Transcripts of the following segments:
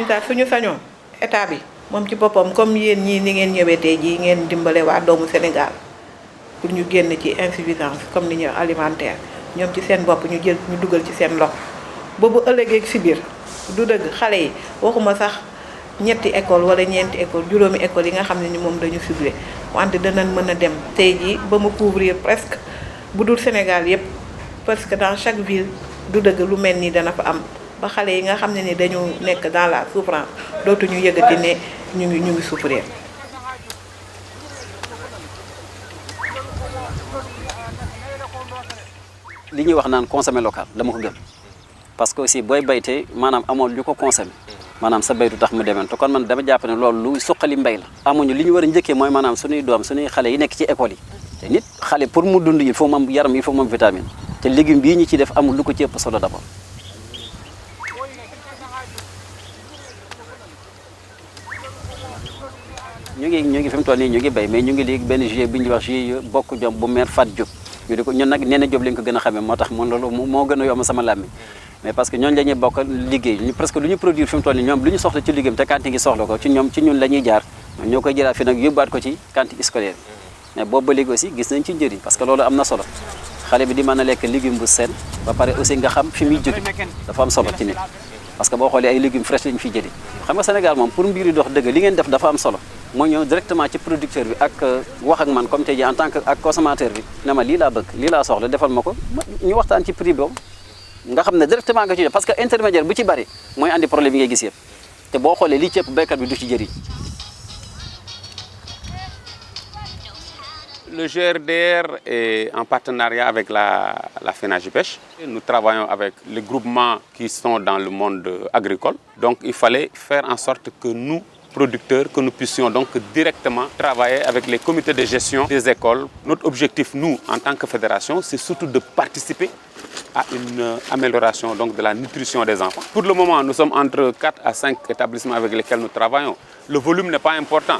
daal suñu sañoon état bi moom ci boppam comme yéen ñii ni ngeen ñëwee tey jii ngeen dimbale waa doomu Sénégal pour ñu génn ci insuffisance comme ni ñu alimentaire ñoom ci seen bopp ñu dugal ci seen loxo boobu ëllëgee si biir du dëgg xale yi waxuma sax ñetti école wala ñeenti école juróomi école yi nga xam ne ni moom dañu ciblé wante danañ mën a dem tey jii ba mu couvrir presque bu dul Sénégal yépp parce que dans chaque ville du dëgg lu mel nii dana fa am ba xale yi nga xam ne ni dañu nekk dans la souffrance dootuñu yëgati ne ñu ngi souffrir. li ñuy wax naan consommer local dama ko gëm parce que aussi booy bayte maanaam amoon ñu ko consommer maanaam sa bay du tax mu demee te kon man dama jàpp ne loolu lu suqali mbay la. amuñu li ñu war a njëkkee mooy maanaam suñuy doom suñuy xale yi nekk ci école yi te nit xale pour mu dund il faut mu am yaram il faut mu am vitamine te légume bii ñu ci def amul lu ko ci ëpp solo d'abord. ñu ngi fi mu toll nii ñu ngi bay mais ñu ngi léegi benn GIE bi ñuy wax GIE bokk jom bu maire Fat Diop ñu di ko ñun nag nee na Diop lañ ko gën a xamee moo tax man loolu moo gën a yomb sama làmmi mais parce que ñooñu la ñuy bokk liggéey ñu presque lu ñu produire fi mu toll nii ñoom lu ñu soxla ci liggéeyam te cantine gi soxla ko ci ñun la ñuy jaar ñoo koy jëlaat fi nag yóbbaat ko ci cantine scolaire mais boobu ba léegi aussi gis nañ ci njëriñ parce que loolu am na solo xale bi di mën a lekk légume bu seen ba pare aussi nga xam fi muy jóge dafa am solo ci nit parce que boo xoolee ay légumes fraîches lañu fiy jëlee xam nga Sénégal moom pour mbir yi dox dëgg li ngeen def dafa am solo mooy ñëw directement ci producteur bi ak wax ak man comme tey jii en tant que ak consommateur bi ne ma lii laa bëgg lii laa soxla defal ma ko ñu waxtaan ci prix boobu nga xam ne directement nga ci def parce que intermédiaire bu ci bari mooy andi problème yi ngay gis yëpp te boo xoolee lii ci ëpp béykat bi du ci jëriñ. Le GRDR est en partenariat avec la FENAGIPES. Nous travaillons avec les groupements qui sont dans le monde agricole. Donc il fallait faire en sorte que nous, producteurs, que nous puissions donc directement travailler avec les comités de gestion des écoles. Notre objectif, nous, en tant que fédération, c'est surtout de participer à une amélioration donc, de la nutrition des enfants. Pour le moment, nous sommes entre 4 à 5 établissements avec lesquels nous travaillons. Le volume n'est pas important.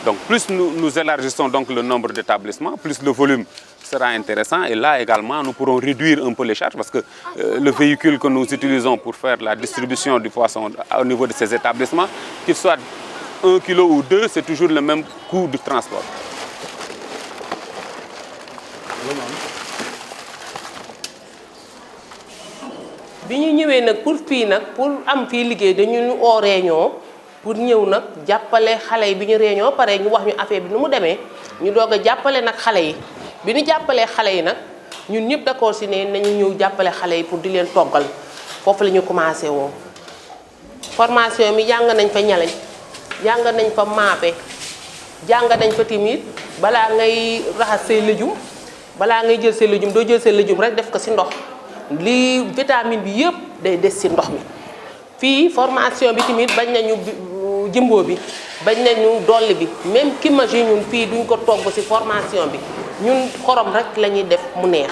Donc plus nous élargissons donc le nombre d'établissements, plus le volume sera intéressant. Et là également, nous pourrons réduire un peu les charges parce que le véhicule que nous utilisons pour faire la distribution du poisson au niveau de ces établissements, qu'il soit 1 kilo ou 2, c'est toujours le même coût de transport. bi ñu ñëwee nag pour am fii liggéey dañu ñu oo réunion pour ñëw nag jàppale xale yi bi ñu réunion pare ñu wax ñu affaire bi nu mu demee ñu doog a jàppale nag xale yi bi ñu jàppalee xale yi nag ñun ñëpp d'accord si ne nañu ñëw jàppale xale yi pour di leen toggal foofu la ñu commencé woo formation mi jàng nañ fa ñalañ jàng nañ fa maafe jàng nañ fa timit balaa ngay raxas say légumes balaa ngay jël say légumes doo jël say légumes rek def ko si ndox lii vitamine bi yëpp day des si ndox mi fii formation bi tamit bañ nañu jimbo bi bañ nañu dolli bi même kimage yi ñun fii duñ ko togg ci formation bi ñun xorom rek la ñuy def mu neex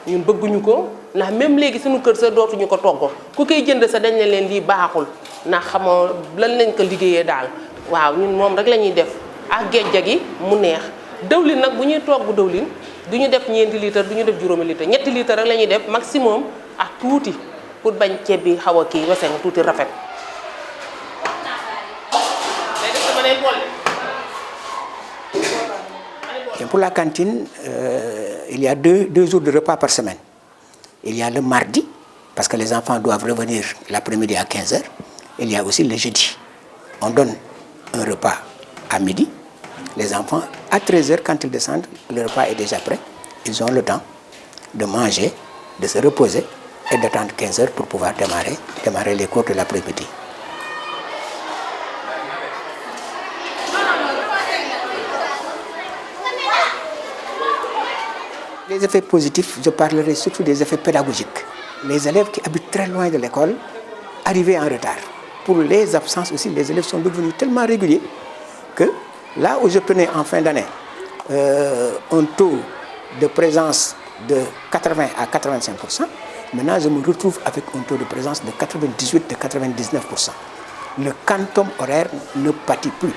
ñun bëgguñu ko ndax même léegi suñu kër sa dootuñu ko togg ku koy jënd sa dañ ne leen lii baaxul ndax xamoo lan lañ ko liggéeyee daal waaw ñun moom rek la ñuy def ak géej gi mu neex dëwlin nag bu ñuy togg dëwlin duñu def ñeenti litre duñu def juróomi litre ñetti litre rek la ñuy def maximum ak tuuti pour bañ ceeb bi xaw a kii weseng tuuti rafet. Pour la cantine, il y a deux jours de repas par semaine. Il y a le mardi, parce que les enfants doivent revenir l'après-midi à 15h. Il y a aussi le jeudi. On donne un repas à midi. Les enfants, à 13h, quand ils descendent, le repas est déjà prêt. Ils ont le temps de manger, de se reposer et d'attendre 15h pour pouvoir démarrer les cours de l'après-midi. Les effets positifs, je parlerai surtout des effets pédagogiques. Les élèves qui habitent très loin de l'école, arrivés en retard. Pour les absences aussi, les élèves sont devenus tellement réguliers que là où je prenais en fin d'année un taux de présence de 80 à 85%, maintenant je me retrouve avec un taux de présence de 98 à 99%. Le quantum horaire ne pâtit plus.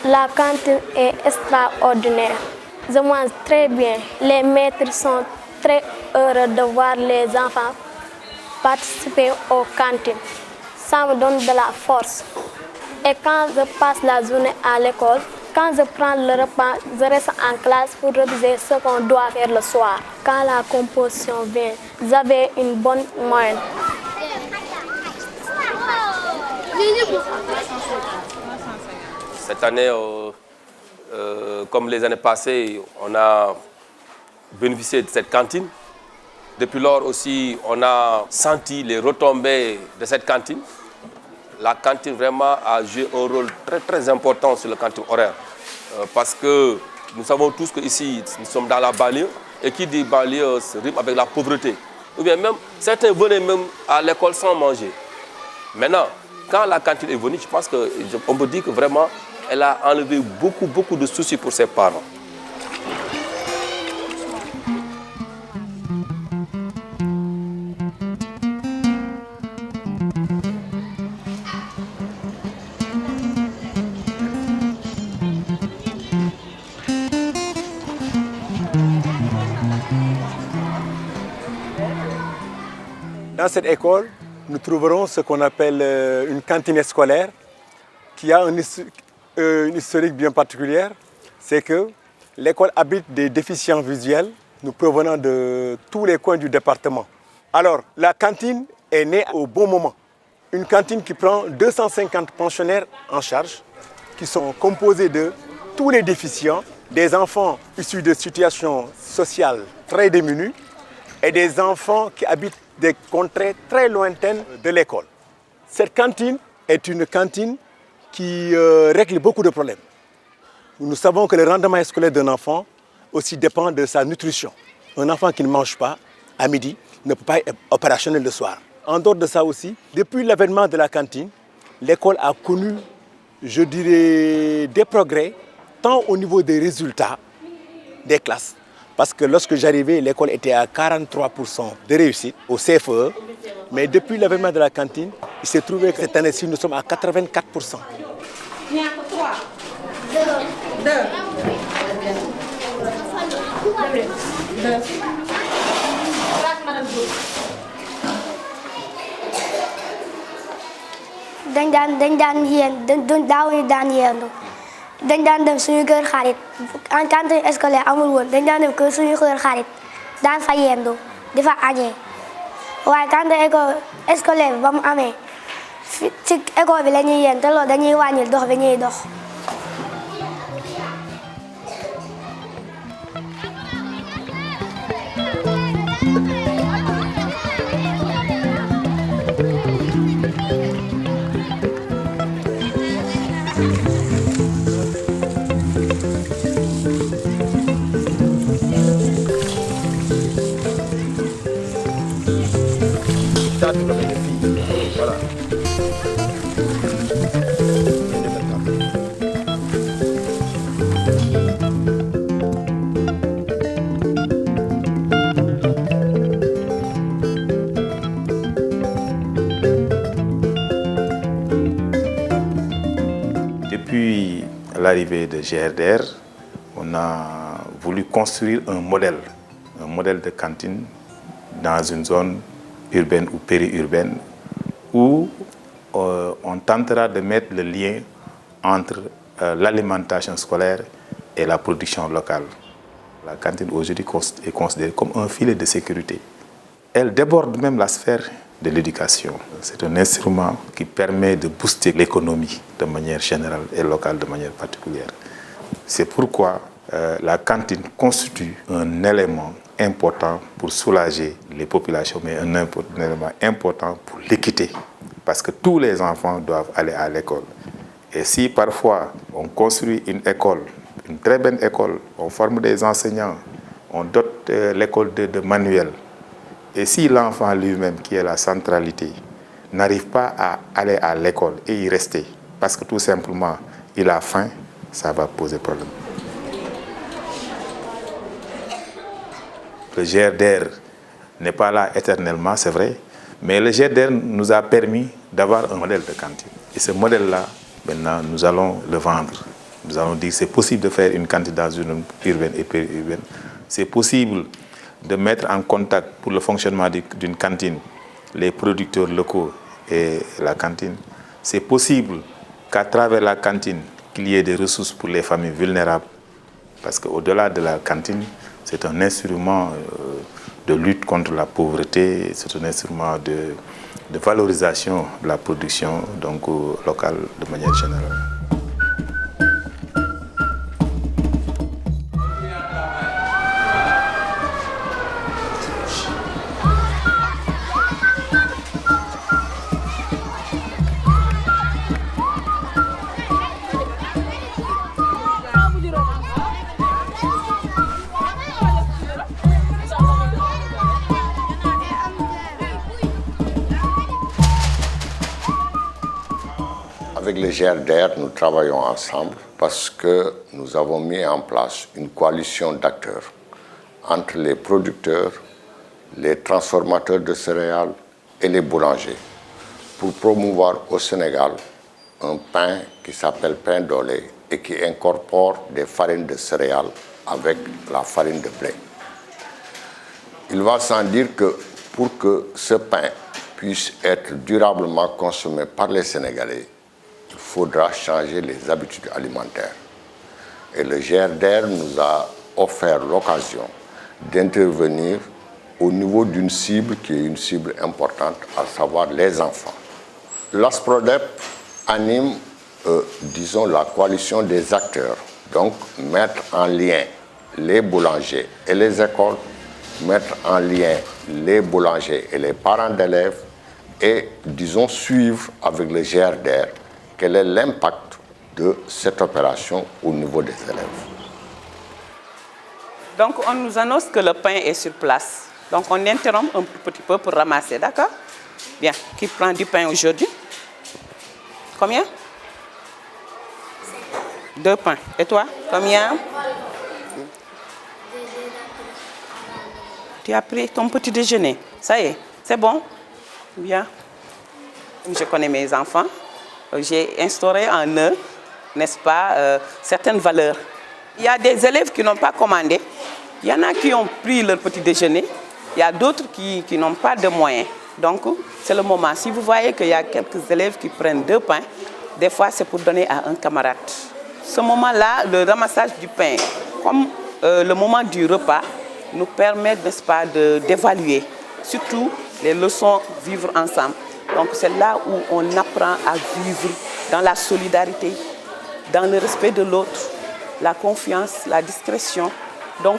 La cantine est extraordinaire. Je mange très bien. Les maîtres sont très heureux de voir les enfants participer aux cantines. Ça me donne de la force. Et quand je passe la journée à l'école, quand je prends le repas, je reste en classe pour réviser ce qu'on doit faire le soir. Quand la composition vient, j'avais une bonne moyenne. Cette année, comme les années passées, on a bénéficié de cette cantine. Depuis lors aussi, on a senti les retombées de cette cantine. La cantine vraiment a joué un rôle très très important sur le cantine horaire. Parce que nous savons tous qu'ici, nous sommes dans la banlieue. Et qui dit banlieue se rime avec la pauvreté. Ou bien même, certains venaient même à l'école sans manger. Maintenant, quand la cantine est venue, je pense qu'on peut dire que vraiment, elle a enlevé beaucoup de soucis pour ses parents. Dans cette école, nous trouverons ce qu'on appelle une cantine scolaire qui a une historique bien particulière. C'est que l'école abrite des déficients visuels nous provenant de tous les coins du département. Alors, la cantine est née au bon moment. Une cantine qui prend 250 pensionnaires en charge, qui sont composés de tous les déficients, des enfants issus de situations sociales très démunies et des enfants qui habitent des contrées très lointaines de l'école. Cette cantine est une cantine qui règle beaucoup de problèmes. Nous savons que le rendement scolaire d'un enfant aussi dépend de sa nutrition. Un enfant qui ne mange pas à midi ne peut pas être opérationnel le soir. En dehors de ça aussi, depuis l'avènement de la cantine, l'école a connu, je dirais, des progrès, tant au niveau des résultats des classes. Parce que lorsque j'arrivais, l'école était à 43% de réussite au CFE. Mais depuis l'avènement de la cantine, il s'est trouvé que cette année-ci, nous sommes à 84%. dañ daan dem suñu kër xarit en cantine scolaire amul woon dañ daan dem kër suñu kër xarit daan fa yendu di fa añee waaye cantine école scolaire bi ba mu amee ci école bi la ñuy yend te loolu dañuy wàññil dox bi ñuy dox. Voilà. Depuis l'arrivée de GRDR, on a voulu construire un modèle de cantine dans une zone urbaine ou périurbaine où on tentera de mettre le lien entre l'alimentation scolaire et la production locale. La cantine aujourd'hui est considérée comme un filet de sécurité. Elle déborde même la sphère de l'éducation. C'est un instrument qui permet de booster l'économie de manière générale et locale de manière particulière. C'est pourquoi la cantine constitue un élément important pour soulager les populations, mais un élément important pour l'équité, parce que tous les enfants doivent aller à l'école. Et si parfois on construit une école, une très bonne école, on forme des enseignants, on dote l'école de manuels, et si l'enfant lui-même, qui est la centralité, n'arrive pas à aller à l'école et y rester, parce que tout simplement il a faim, ça va poser problème. Le GRDR n'est pas là éternellement, c'est vrai, mais le GRDR nous a permis d'avoir un modèle de cantine. Et ce modèle-là, maintenant, nous allons le vendre. Nous allons dire que c'est possible de faire une cantine dans une zone urbaine et périurbaine. C'est possible de mettre en contact pour le fonctionnement d'une cantine les producteurs locaux et la cantine. C'est possible qu'à travers la cantine, qu'il y ait des ressources pour les familles vulnérables. Parce qu'au-delà de la cantine, c'est un instrument de lutte contre la pauvreté, c'est un instrument de valorisation de la production donc, locale de manière générale. Avec le GRDR, nous travaillons ensemble parce que nous avons mis en place une coalition d'acteurs entre les producteurs, les transformateurs de céréales et les boulangers pour promouvoir au Sénégal un pain qui s'appelle pain dolé et qui incorpore des farines de céréales avec la farine de blé. Il va sans dire que pour que ce pain puisse être durablement consommé par les Sénégalais, il faudra changer les habitudes alimentaires. Et le GRDR nous a offert l'occasion d'intervenir au niveau d'une cible qui est une cible importante, à savoir les enfants. L'ASPRODEP anime, disons, la coalition des acteurs. Donc, mettre en lien les boulangers et les écoles, mettre en lien les boulangers et les parents d'élèves et, disons, suivre avec le GRDR quel est l'impact de cette opération au niveau des élèves. Donc, on nous annonce que le pain est sur place. Donc, on interrompt un petit peu pour ramasser, d'accord? Bien. Qui prend du pain aujourd'hui? Combien? 2 pains. Et toi? Combien? Tu as pris ton petit déjeuner. Ça y est, c'est bon? Bien. Je connais mes enfants. J'ai instauré en eux, n'est-ce pas, certaines valeurs. Il y a des élèves qui n'ont pas commandé. Il y en a qui ont pris leur petit déjeuner. Il y a d'autres qui n'ont pas de moyens. Donc, c'est le moment. Si vous voyez qu'il y a quelques élèves qui prennent 2 pains, des fois, c'est pour donner à un camarade. Ce moment-là, le ramassage du pain, comme le moment du repas, nous permet, n'est-ce pas, d'évaluer, surtout les leçons vivre ensemble. Donc, c'est là où on apprend à vivre dans la solidarité, dans le respect de l'autre, la confiance, la discrétion. Donc,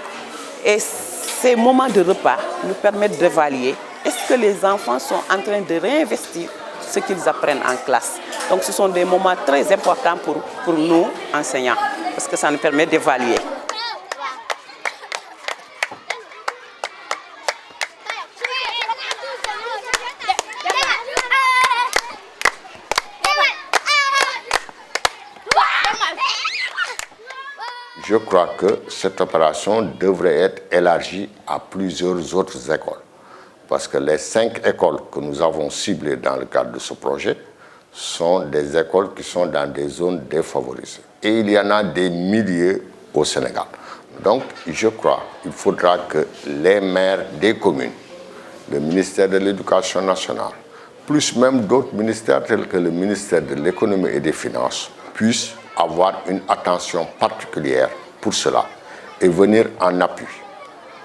et ces moments de repas nous permettent d'évaluer est-ce que les enfants sont en train de réinvestir ce qu'ils apprennent en classe. Donc, ce sont des moments très importants pour nous, enseignants, parce que ça nous permet d'évaluer. Je crois que cette opération devrait être élargie à plusieurs autres écoles. Parce que les 5 écoles que nous avons ciblées dans le cadre de ce projet sont des écoles qui sont dans des zones défavorisées. Et il y en a des milliers au Sénégal. Donc, je crois qu'il faudra que les maires des communes, le ministère de l'Éducation nationale, plus même d'autres ministères tels que le ministère de l'Économie et des Finances, puissent avoir une attention particulière pour cela et venir en appui.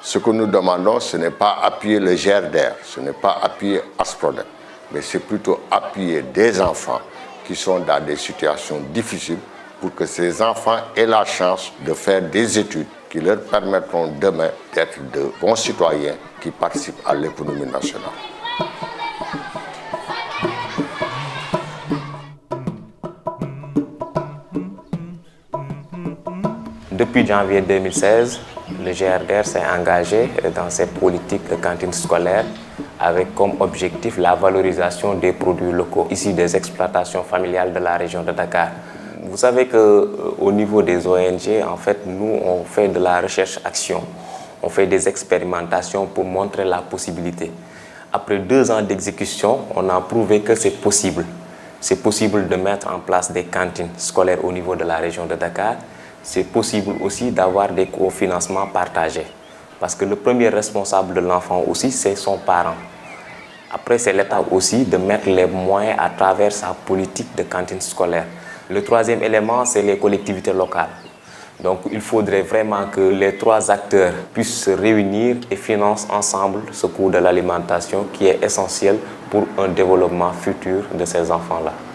Ce que nous demandons, ce n'est pas appuyer le GRDR, ce n'est pas appuyer ASPRODEP, mais c'est plutôt appuyer des enfants qui sont dans des situations difficiles pour que ces enfants aient la chance de faire des études qui leur permettront demain d'être de bons citoyens qui participent à l'économie nationale. Depuis janvier 2016, le GRDR s'est engagé dans cette politique de cantine scolaire avec comme objectif la valorisation des produits locaux issus des exploitations familiales de la région de Dakar. Vous savez qu'au niveau des ONG, en fait, nous, on fait de la recherche-action. On fait des expérimentations pour montrer la possibilité. Après 2 ans d'exécution, on a prouvé que c'est possible. C'est possible de mettre en place des cantines scolaires au niveau de la région de Dakar. C'est possible aussi d'avoir des cofinancements partagés. Parce que le premier responsable de l'enfant aussi, c'est son parent. Après, c'est l'État aussi de mettre les moyens à travers sa politique de cantine scolaire. Le troisième élément, c'est les collectivités locales. Donc, il faudrait vraiment que les trois acteurs puissent se réunir et financent ensemble ce coût de l'alimentation qui est essentiel pour un développement futur de ces enfants-là.